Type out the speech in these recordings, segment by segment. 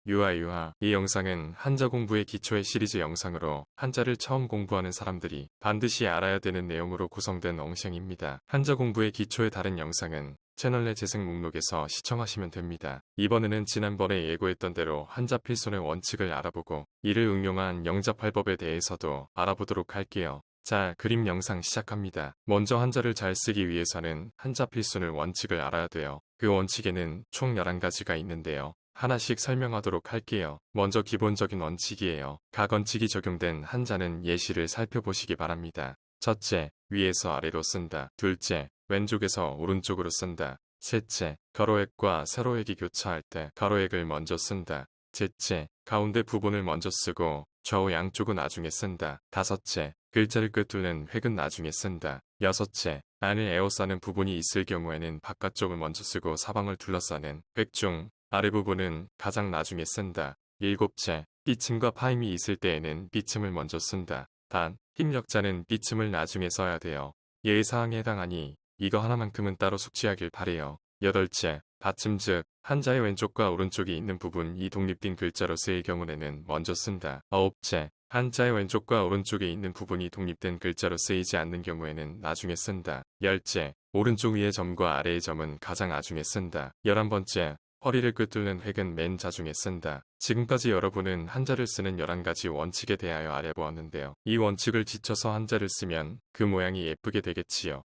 유아유아. 이 영상은 한자 공부의 기초의 시리즈 영상으로 한자를 처음 공부하는 사람들이 반드시 알아야 되는 내용으로 구성된 엉성입니다. 한자 공부의 기초의 다른 영상은 채널 내 재생 목록에서 시청하시면 됩니다. 이번에는 지난번에 예고했던 대로 한자 필손의 원칙을 알아보고 이를 응용한 영자팔법에 대해서도 알아보도록 할게요. 자, 그림 영상 시작합니다. 먼저 한자를 잘 쓰기 위해서는 한자 필손의 원칙을 알아야 돼요. 그 원칙에는 총 11가지가 있는데요. 하나씩 설명하도록 할게요. 먼저 기본적인 원칙이에요. 각 원칙이 적용된 한자는 예시를 살펴보시기 바랍니다. 첫째, 위에서 아래로 쓴다. 둘째, 왼쪽에서 오른쪽으로 쓴다. 셋째, 가로액과 세로액이 교차할 때 가로액을 먼저 쓴다. 셋째, 가운데 부분을 먼저 쓰고 좌우 양쪽은 나중에 쓴다. 다섯째, 글자를 꿰뚫는 획은 나중에 쓴다. 여섯째, 안을 에워싸는 부분이 있을 경우에는 바깥쪽을 먼저 쓰고 사방을 둘러싸는 획 중 아래 부분은 가장 나중에 쓴다. 일곱째, 삐침과 파임이 있을 때에는 삐침을 먼저 쓴다. 단, 힘력자는 삐침을 나중에 써야 돼요. 예의사항에 해당하니 이거 하나만큼은 따로 숙지하길 바래요. 여덟째, 받침 즉 한자의 왼쪽과 오른쪽이 있는 부분이 독립된 글자로 쓰일 경우에는 먼저 쓴다. 아홉째, 한자의 왼쪽과 오른쪽에 있는 부분이 독립된 글자로 쓰이지 않는 경우에는 나중에 쓴다. 열째, 오른쪽 위의 점과 아래의 점은 가장 나중에 쓴다. 11번째, 허리를 꿰뚫는 획은 맨 자중에 쓴다. 지금까지 여러분은 한자를 쓰는 11가지 원칙에 대하여 알아보았는데요. 이 원칙을 지쳐서 한자를 쓰면 그 모양이 예쁘게 되겠지요.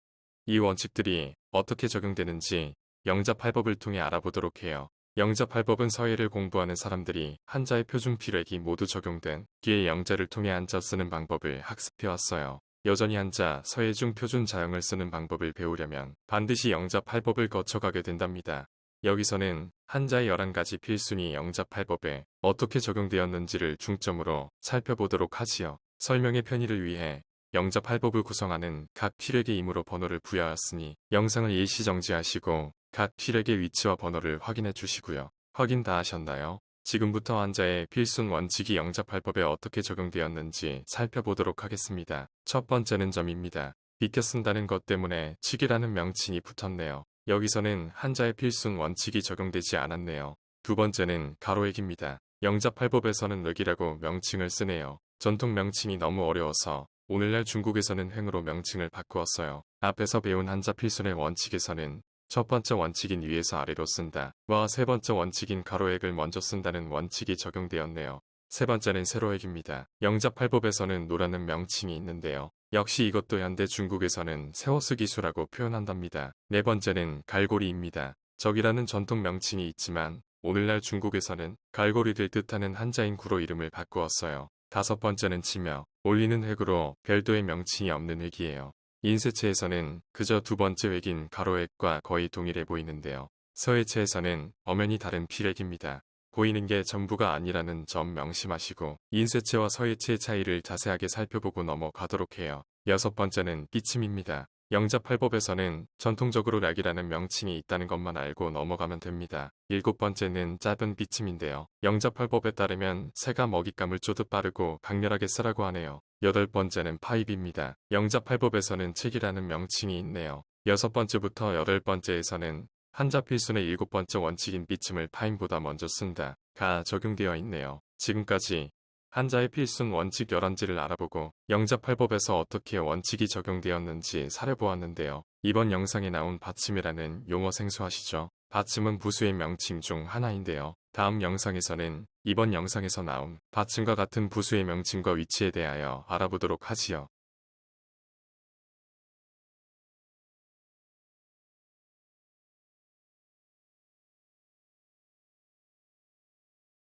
이 원칙들이 어떻게 적용되는지 영자팔법을 통해 알아보도록 해요. 영자팔법은 서예를 공부하는 사람들이 한자의 표준 필획이 모두 적용된 뒤에 영자를 통해 한자 쓰는 방법을 학습해왔어요. 여전히 한자, 서예 중 표준 자형을 쓰는 방법을 배우려면 반드시 영자팔법을 거쳐가게 된답니다. 여기서는 한자의 11가지 필순이 영자팔법에 어떻게 적용되었는지를 중점으로 살펴보도록 하지요. 설명의 편의를 위해 영자팔법을 구성하는 각 필획의 임으로 번호를 부여하였으니 영상을 일시 정지하시고 각 필획의 위치와 번호를 확인해 주시고요. 확인 다 하셨나요? 지금부터 한자의 필순 원칙이 영자팔법에 어떻게 적용되었는지 살펴보도록 하겠습니다. 첫 번째는 점입니다. 비껴 쓴다는 것 때문에 칙이라는 명칭이 붙었네요. 여기서는 한자의 필순 원칙이 적용되지 않았네요. 두 번째는 가로액입니다. 영자팔법에서는 획이라고 명칭을 쓰네요. 전통 명칭이 너무 어려워서 오늘날 중국에서는 횡으로 명칭을 바꾸었어요. 앞에서 배운 한자 필순의 원칙에서는 첫 번째 원칙인 위에서 아래로 쓴다. 와 세 번째 원칙인 가로액을 먼저 쓴다는 원칙이 적용되었네요. 세 번째는 세로액입니다. 영자팔법에서는 노라는 명칭이 있는데요. 역시 이것도 현대 중국에서는 세워쓰 기수라고 표현한답니다. 네 번째는 갈고리입니다. 적이라는 전통 명칭이 있지만 오늘날 중국에서는 갈고리를 뜻하는 한자인 구로 이름을 바꾸었어요. 다섯 번째는 치며 올리는 획으로 별도의 명칭이 없는 획이에요. 인쇄체에서는 그저 두 번째 획인 가로획과 거의 동일해 보이는데요. 서예체에서는 엄연히 다른 필획입니다. 보이는 게 전부가 아니라는 점 명심하시고 인쇄체와 서예체의 차이를 자세하게 살펴보고 넘어가도록 해요. 여섯 번째는 삐침입니다. 영자팔법에서는 전통적으로 락이라는 명칭이 있다는 것만 알고 넘어가면 됩니다. 일곱 번째는 짧은 삐침인데요. 영자팔법에 따르면 새가 먹잇감을 쪼듯 빠르고 강렬하게 쓰라고 하네요. 여덟 번째는 파입입니다. 영자팔법에서는 책이라는 명칭이 있네요. 여섯 번째부터 여덟 번째에서는 한자 필순의 일곱 번째 원칙인 삐침을 파임보다 먼저 쓴다가 적용되어 있네요. 지금까지 한자의 필순 원칙 11지를 알아보고 영자팔법에서 어떻게 원칙이 적용되었는지 살펴보았는데요. 이번 영상에 나온 받침이라는 용어 생소하시죠? 받침은 부수의 명칭 중 하나인데요. 다음 영상에서는 이번 영상에서 나온 받침과 같은 부수의 명칭과 위치에 대하여 알아보도록 하지요.